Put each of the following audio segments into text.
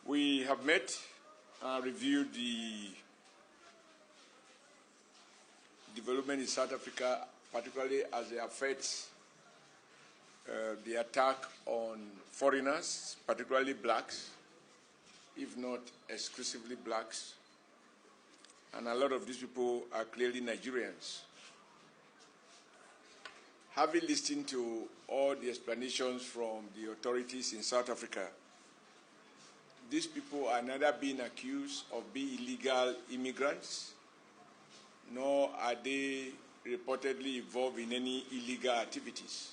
We have met and reviewed the development in South Africa, particularly as it affects the attack on foreigners, particularly blacks, if not exclusively blacks. And a lot of these people are clearly Nigerians. Having listened to all the explanations from the authorities in South Africa, these people are neither being accused of being illegal immigrants, nor are they reportedly involved in any illegal activities.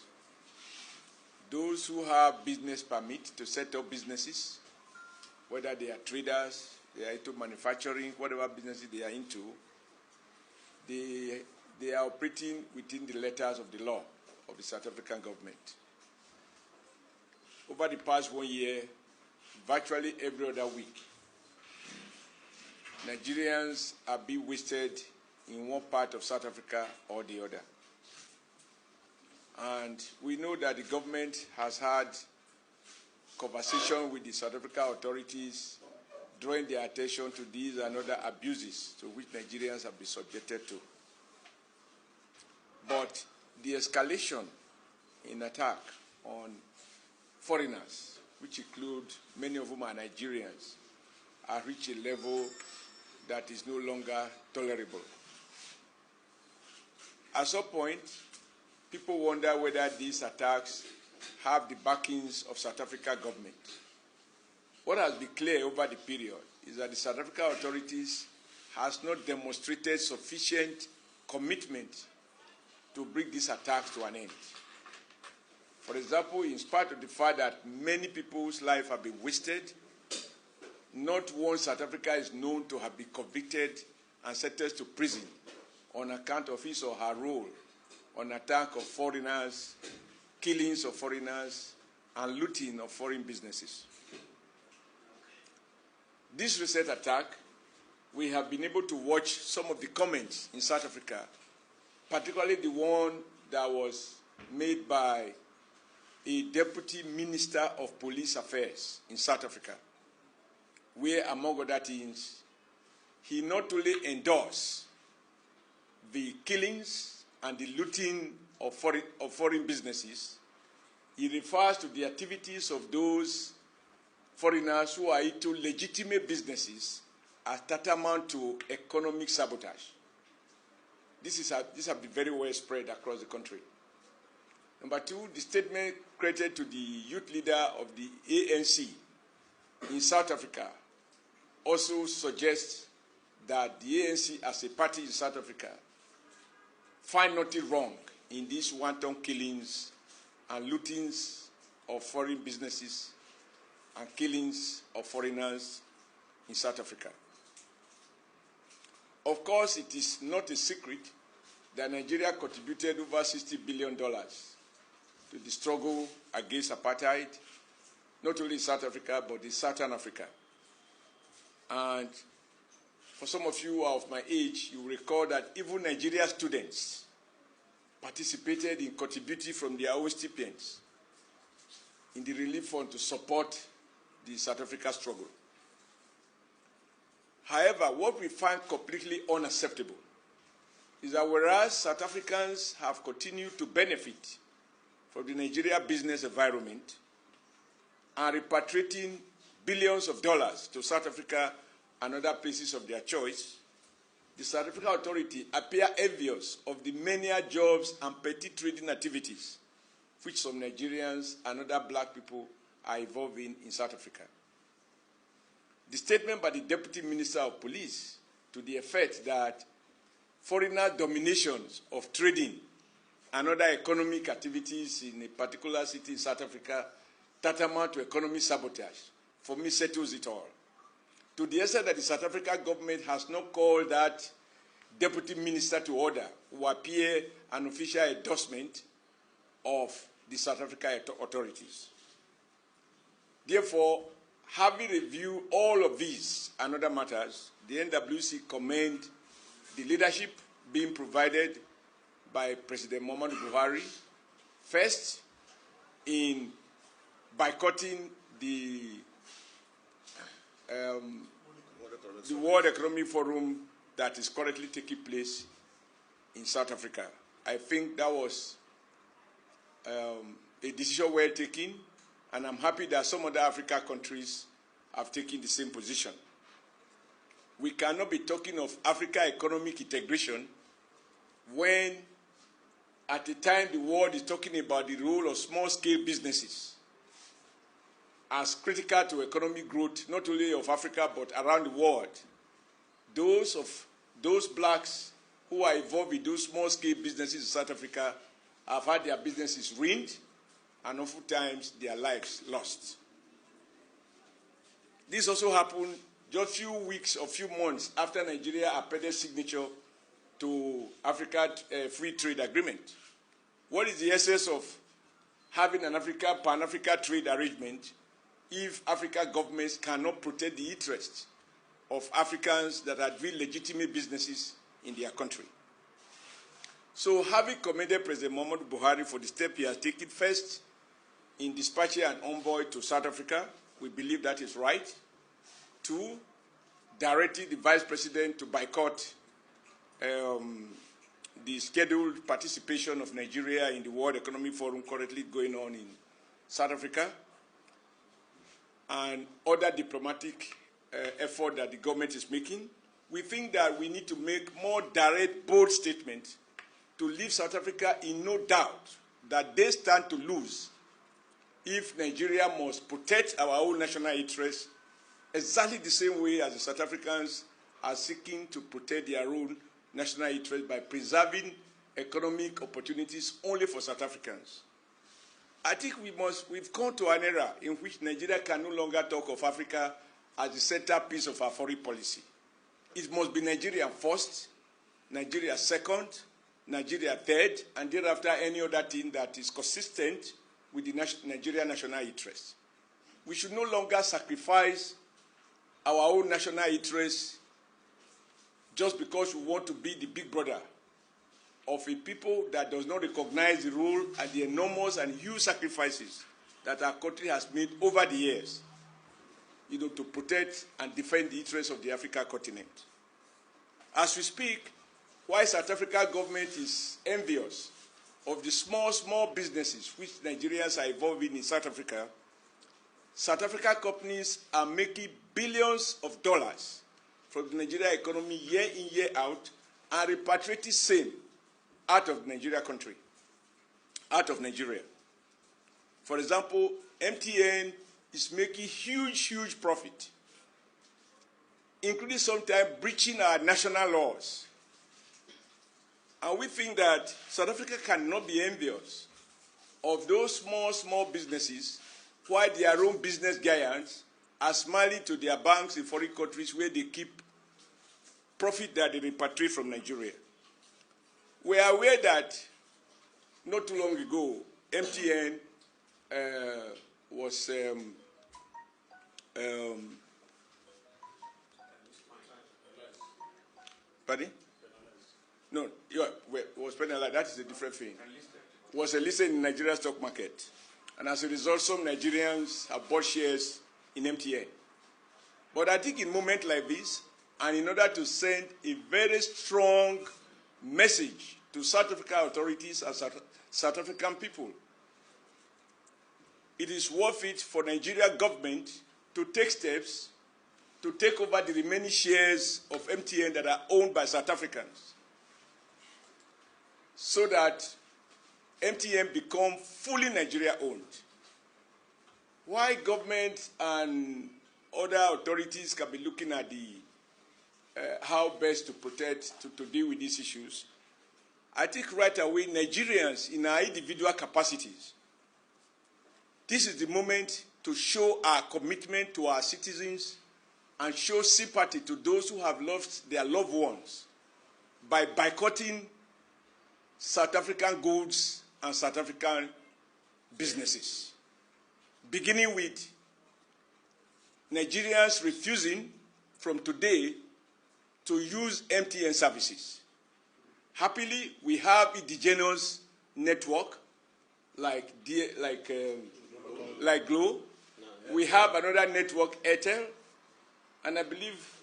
Those who have business permit to set up businesses, whether they are traders, they are into manufacturing, whatever businesses they are into, they are operating within the letters of the law of the South African government. Over the past 1 year, virtually every other week, Nigerians are being wasted in one part of South Africa or the other. And we know that the government has had conversation with the South African authorities, drawing their attention to these and other abuses to which Nigerians have been subjected to. But the escalation in attack on foreigners, which include many of whom are Nigerians, have reached a level that is no longer tolerable. At some point, people wonder whether these attacks have the backings of South African government. What has been clear over the period is that the South African authorities has not demonstrated sufficient commitment to bring these attacks to an end. For example, in spite of the fact that many people's lives have been wasted, not one South Africa is known to have been convicted and sentenced to prison on account of his or her role on attack of foreigners, killings of foreigners, and looting of foreign businesses. This recent attack, we have been able to watch some of the comments in South Africa, particularly the one that was made by a Deputy Minister of Police Affairs in South Africa, where, among other things, he not only endorsed the killings and the looting of foreign businesses, he refers to the activities of those foreigners who are into legitimate businesses as tantamount to economic sabotage. This has been very well spread across the country. Number two, the statement credited to the youth leader of the ANC in South Africa also suggests that the ANC as a party in South Africa find nothing wrong in these wanton killings and lootings of foreign businesses and killings of foreigners in South Africa. Of course, it is not a secret that Nigeria contributed over $60 billion to the struggle against apartheid, not only in South Africa, but in Southern Africa. And for some of you who are of my age, you will recall that even Nigeria students participated in contributing from their own stipends in the relief fund to support the South Africa struggle. However, what we find completely unacceptable is that whereas South Africans have continued to benefit from the Nigeria business environment and repatriating billions of dollars to South Africa and other places of their choice, the South African authority appear envious of the many jobs and petty trading activities which some Nigerians and other black people are involved in South Africa. The statement by the Deputy Minister of Police to the effect that foreigner dominations of trading and other economic activities in a particular city in South Africa tantamount to economic sabotage, for me, settles it all. To the extent that the South African government has not called that Deputy Minister to order, who appear an official endorsement of the South African authorities. Therefore, having reviewed all of these and other matters, the NWC commend the leadership being provided by President Muhammadu Buhari, first in boycotting the the World Economic Forum that is currently taking place in South Africa. I think that was a decision well taken, and I'm happy that some other African countries have taken the same position. We cannot be talking of Africa economic integration when at the time the world is talking about the role of small-scale businesses as critical to economic growth, not only of Africa but around the world. Those blacks who are involved in those small-scale businesses in South Africa have had their businesses ruined and oftentimes their lives lost. This also happened just a few weeks or few months after Nigeria appended signature to Africa Free Trade Agreement. What is the essence of having an Pan-Africa trade arrangement if African governments cannot protect the interests of Africans that are doing legitimate businesses in their country? So, having commended President Muhammadu Buhari for the step he has taken, first in dispatching an envoy to South Africa, we believe that is right. Two, directing the Vice President to boycott the scheduled participation of Nigeria in the World Economic Forum currently going on in South Africa, and other diplomatic effort that the government is making. We think that we need to make more direct, bold statements to leave South Africa in no doubt that they stand to lose if Nigeria must protect our own national interests exactly the same way as the South Africans are seeking to protect their own national interests by preserving economic opportunities only for South Africans. I think we've come to an era in which Nigeria can no longer talk of Africa as the centerpiece of our foreign policy. It must be Nigeria first, Nigeria second, Nigeria third, and thereafter any other thing that is consistent with the Nigerian national interest. We should no longer sacrifice our own national interests just because we want to be the big brother of a people that does not recognize the role and the enormous and huge sacrifices that our country has made over the years, to protect and defend the interests of the African continent. As we speak, while South African government is envious of the small businesses which Nigerians are involved in South Africa, South African companies are making billions of dollars from the Nigerian economy year in, year out, and repatriating same out of Nigeria. For example, MTN is making huge profit, including sometimes breaching our national laws. And we think that South Africa cannot be envious of those small businesses while their own business giants are smiling to their banks in foreign countries where they keep profit that they repatriate from Nigeria. We are aware that not too long ago, MTN was pardon? No, was penalized. That is a different thing. Was listed in the Nigerian stock market. And as a result, some Nigerians have bought shares in MTN. But I think in moments like this, and in order to send a very strong message to South African authorities and South African people, it is worth it for Nigeria government to take steps to take over the remaining shares of MTN that are owned by South Africans, so that MTN become fully Nigeria-owned. Why government and other authorities can be looking at the how best to protect, to deal with these issues, I think right away Nigerians in our individual capacities, this is the moment to show our commitment to our citizens and show sympathy to those who have lost their loved ones by boycotting South African goods and South African businesses, beginning with Nigerians refusing from today to use MTN services. Happily, we have indigenous network like Glo. We have another network, Airtel. and I believe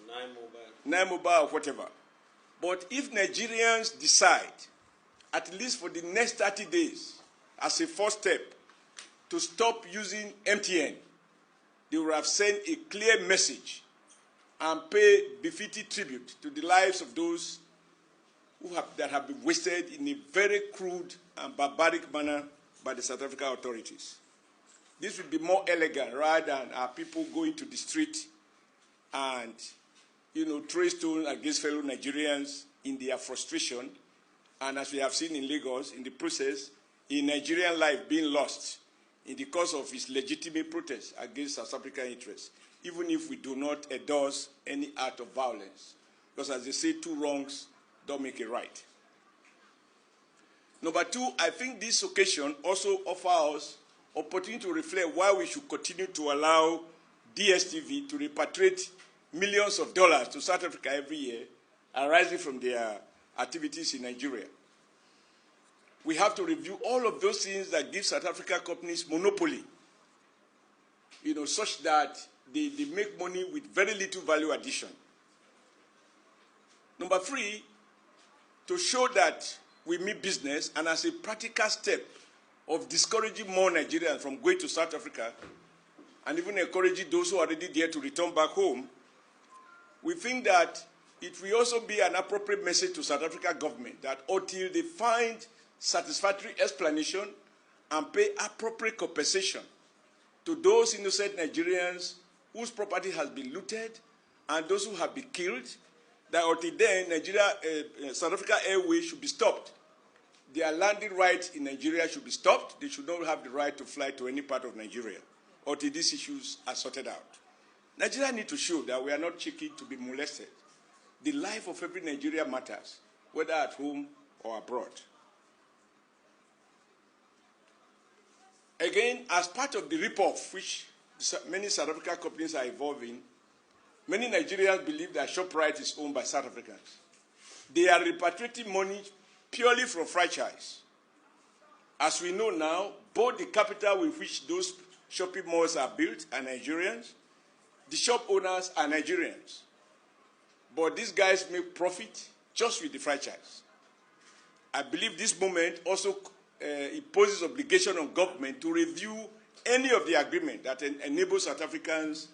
Nine Mobile or whatever. But if Nigerians decide, at least for the next 30 days, as a first step, to stop using MTN, they will have sent a clear message and pay befitting tribute to the lives of those that have been wasted in a very crude and barbaric manner by the South African authorities. This would be more elegant rather than our people going to the street and, throw stones against fellow Nigerians in their frustration, and as we have seen in Lagos, in the process, a Nigerian life being lost in the course of his legitimate protest against South African interests, even if we do not endorse any act of violence. Because as they say, two wrongs don't make a right. Number two, I think this occasion also offers us opportunity to reflect why we should continue to allow DSTV to repatriate millions of dollars to South Africa every year arising from their activities in Nigeria. We have to review all of those things that give South African companies monopoly, such that they make money with very little value addition. Number three, to show that we mean business, and as a practical step of discouraging more Nigerians from going to South Africa, and even encouraging those who are already there to return back home, we think that it will also be an appropriate message to South African government that until they find satisfactory explanation and pay appropriate compensation to those innocent Nigerians whose property has been looted and those who have been killed, that until then, South Africa Airways should be stopped. Their landing rights in Nigeria should be stopped. They should not have the right to fly to any part of Nigeria until these issues are sorted out. Nigeria needs to show that we are not chicken to be molested. The life of every Nigerian matters, whether at home or abroad. Again, as part of the rip-off, which many South African companies are involving, many Nigerians believe that ShopRite is owned by South Africans. They are repatriating money purely from franchise. As we know now, both the capital with which those shopping malls are built are Nigerians. The shop owners are Nigerians. But these guys make profit just with the franchise. I believe this moment also imposes obligation on government to review any of the agreement that enables South Africans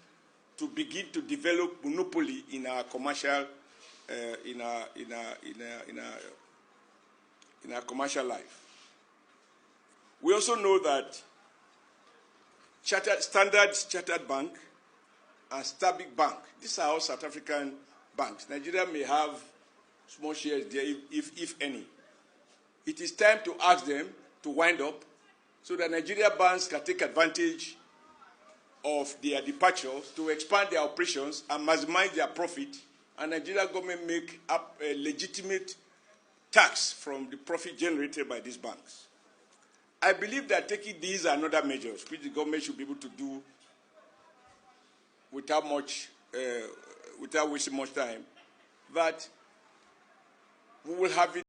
to begin to develop monopoly in our commercial, in our commercial life. We also know that Standard Chartered Bank and Stanbic Bank, these are all South African banks. Nigeria may have small shares there, if any. It is time to ask them to wind up so that Nigeria banks can take advantage of their departure to expand their operations and maximize their profit, and Nigeria government make up a legitimate tax from the profit generated by these banks. I believe that taking these and other measures, which the government should be able to do without wasting much time, that we will have it